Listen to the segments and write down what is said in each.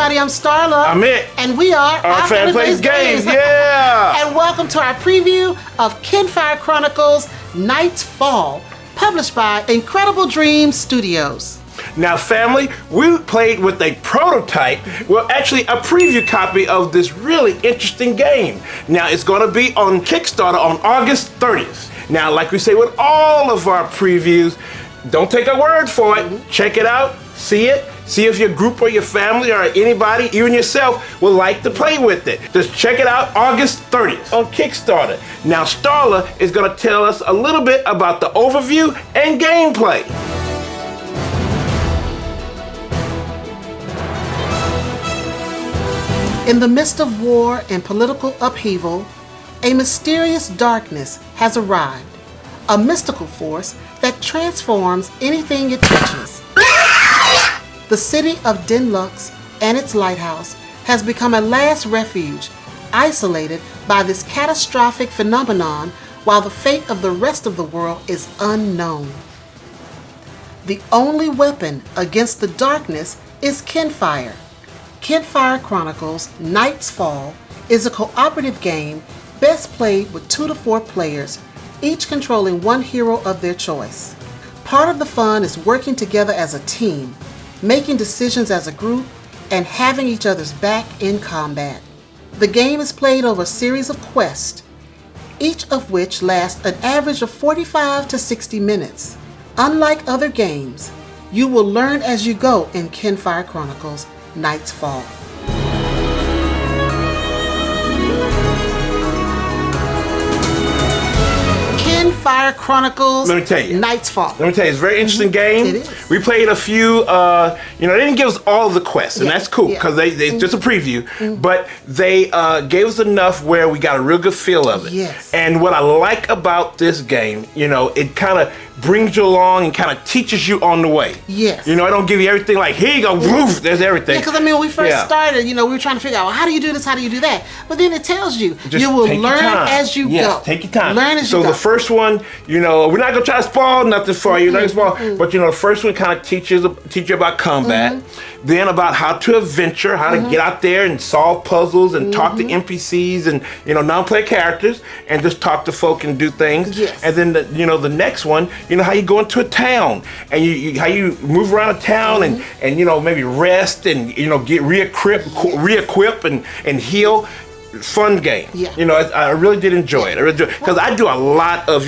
everybody, I'm Starla. I'm Mik. And we are Our Fan Plays Games. Yeah! And welcome to our preview of Kinfire Chronicles 𝗍𝗿𝗂, published by Incredible Dreams Studios. Now, family, we played with a prototype, well, actually a preview copy of this really interesting game. Now, it's going to be on Kickstarter on August 30th. Now, like we say with all of our previews, don't take our word for it. Check it out, see it, see if your group or your family or anybody, even yourself, would like to play with it. Just check it out August 30th on Kickstarter. Now, Starla is going to tell us a little bit about the overview and gameplay. In the midst of war and political upheaval, a mysterious darkness has arrived, a mystical force that transforms anything it touches. The city of 𝗳𝗏𝗃𝗀 and its lighthouse has become a last refuge, isolated by this catastrophic phenomenon while the fate of the rest of the world is unknown. The only weapon against the darkness is Kinfire. Kinfire Chronicles 𝗍𝗿𝗂 is a cooperative game best played with 2 to 4 players, each controlling one hero of their choice. Part of the fun is working together as a team, making decisions as a group, and having each other's back in combat. The game is played over a series of quests, each of which lasts an average of 45 to 60 minutes. Unlike other games, you will learn as you go in Kinfire Chronicles 𝗍𝗿𝗂. Kinfire Chronicles 𝗍𝗿𝗂. Let me tell you, it's a very interesting game. It is. We played a few, they didn't give us all of the quests, and that's cool, because they just a preview, but they gave us enough where we got a real good feel of it. Yes. And what I like about this game, it kind of brings you along and kind of teaches you on the way. Yes. I don't give you everything like, here you go, woof, there's everything. Yeah, because when we first started, we were trying to figure out, well, how do you do this, how do you do that? But then it tells you, you will learn as you go. Take your time. Learn as you go. So the first one, we're not going to try to spoil nothing for you, but the first one kind of teach you about combat, then about how to adventure, how to get out there and solve puzzles and talk to NPCs and, non-player characters and just talk to folk and do things. Yes. And then, the next one, how you go into a town and how you move around a town and maybe rest and, get re-equip and heal. Fun game. Yeah. I really did enjoy it. Because I do a lot of,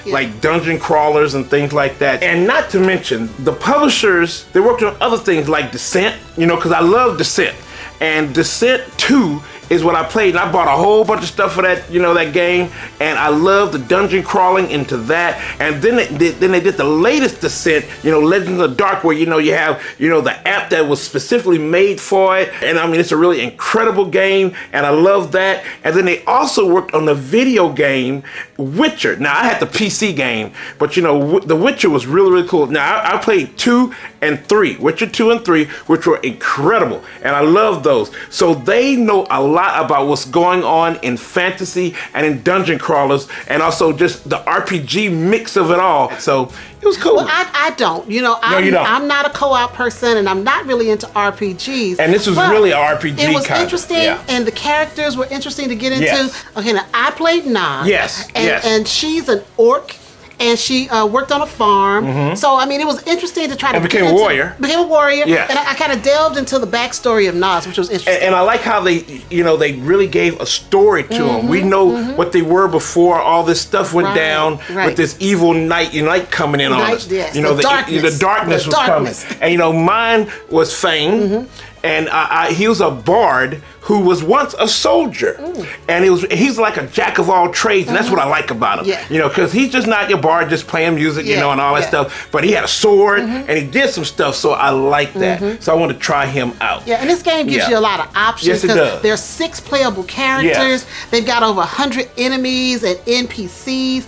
like dungeon crawlers and things like that. And not to mention, the publishers, they worked on other things like 𝗬𝗏𝗀, because I love 𝗬𝗏𝗀. And 𝗬𝗏𝗀 2 is what I played, and I bought a whole bunch of stuff for that, that game, and I love the dungeon crawling into that. And then they did the latest 𝗬𝗏𝗀, Legends of the Dark, where you have the app that was specifically made for it. And I mean, it's a really incredible game, and I love that. And then they also worked on the video game Witcher. Now I had the PC game, but the Witcher was really, really cool. Now I played 2 and 3, Witcher 2 and 3, which were incredible, and I love those. So they know a lot about what's going on in fantasy and in dungeon crawlers, and also just the RPG mix of it all. So it was cool. Well, I don't. You don't. I'm not a co-op person, and I'm not really into RPGs. And this was really an RPG. It was interesting, and the characters were interesting to get into. Yes. Okay, now I played 𝗏. Yes. And she's an orc. And she worked on a farm. So, I mean, it was interesting to try to became a warrior. Became a warrior. Yes. And I kind of delved into the backstory of 𝗏, which was interesting. And I like how they, they really gave a story to them. We know what they were before all this stuff went down with this evil night coming in on us. Yes. The darkness was coming. And, mine was 𝗀𝗻. And he was a bard who was once a soldier, and he's like a jack of all trades, and that's what I like about him. Because he's just not your bard just playing music, and all that stuff. But he had a sword, and he did some stuff, so I like that. So I want to try him out. Yeah, and this game gives you a lot of options. Yes, it does. There's 6 playable characters. They've got over 100 enemies and NPCs,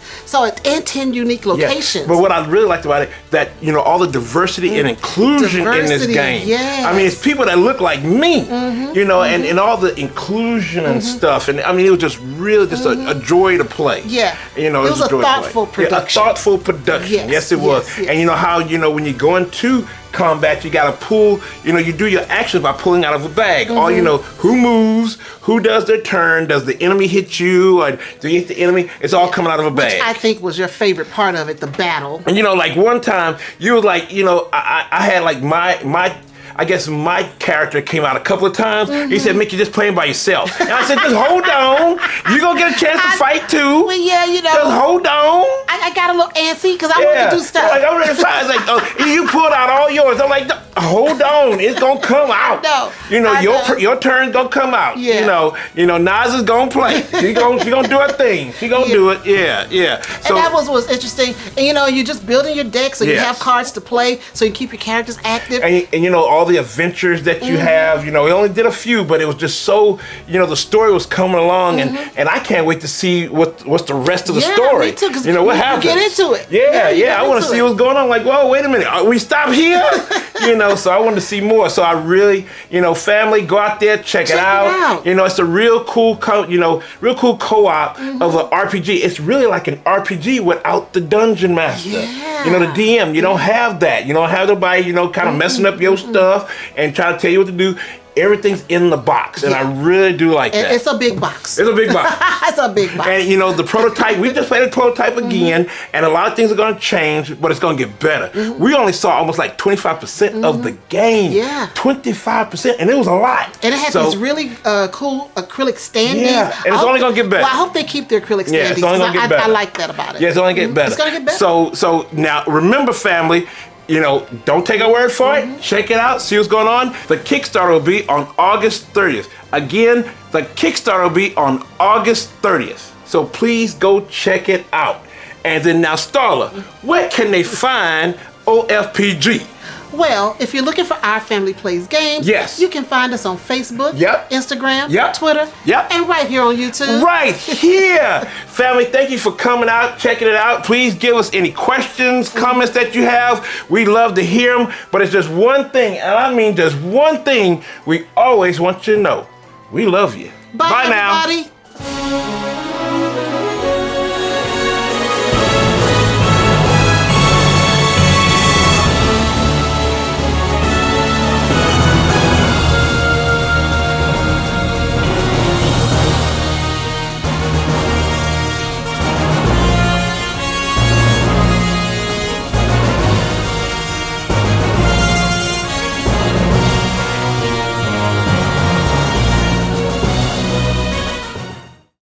and 10 unique locations. But what I really liked about it, that all the diversity and inclusion in this game. Yes. I mean, it's people that look like me, and all the inclusion and stuff. And I mean, it was just really just a joy to play. Yeah. You know, it was a joy to play. thoughtful production. Yeah, a thoughtful production. Yes, it was. Yes. And you know how, you know, when you go into combat, you gotta pull, you know, you do your actions by pulling out of a bag. Or, you know, who moves, who does their turn, does the enemy hit you, or do you hit the enemy? It's all coming out of a bag. Which I think was your favorite part of it, the battle. And you know, like one time, you was like, you know, I had like I guess my character came out a couple of times. He said, Mick, you're just playing by yourself. And I said, just hold on. You're going to get a chance to fight too. Well, yeah, you know. Just hold on. I got a little antsy because I wanted to do stuff. Like, I'm ready to fight. It's like, oh, you pulled out all yours. I'm like, no, hold on. It's going to come out. No. You know, your turn's going to come out. Yeah. You know, Nas is going to play. She going to do her thing. She going to do it. Yeah. So, and that was interesting. And, you know, you're just building your deck so you have cards to play so you keep your characters active. And you know, all the adventures that you have, you know, we only did a few, but it was just so, you know, the story was coming along, and I can't wait to see what's the rest of the story. Me too, you know, what happens. Get into it. Yeah, I want to see what's going on. Like, whoa, wait a minute, are we stop here? You know, so I wanted to see more. So I really, you know, family, go out there, check it out. You know, it's a real cool, co-op of an RPG. It's really like an RPG without the dungeon master. Yeah. You know, the DM. You don't have that. You don't have nobody, you know, kind of messing up your stuff and trying to tell you what to do. Everything's in the box, and I really do like that. It's a big box. It's a big box. It's a big box. And you know, the prototype, we just played the prototype again, and a lot of things are going to change, but it's going to get better. We only saw almost like 25% of the game. Yeah. 25%, and it was a lot. And it has these really cool acrylic standees. Yeah, and it's only going to get better. Well, I hope they keep their acrylic standees. Yeah, it's only going to get better. I like that about it. Yeah, it's only going to get better. It's going to get better. So now, remember, family, you know, don't take our word for it. Check it out. See what's going on. The Kickstarter will be on August 30th. Again, the Kickstarter will be on August 30th. So please go check it out. And then now, Starla, where can they find OFPG? Well, if you're looking for Our Family Plays Games, you can find us on Facebook, Instagram, Twitter, and right here on YouTube. Right here. Family, thank you for coming out, checking it out. Please give us any questions, comments that you have. We love to hear them, but it's just one thing, and I mean just one thing we always want you to know. We love you. Bye now. Everybody.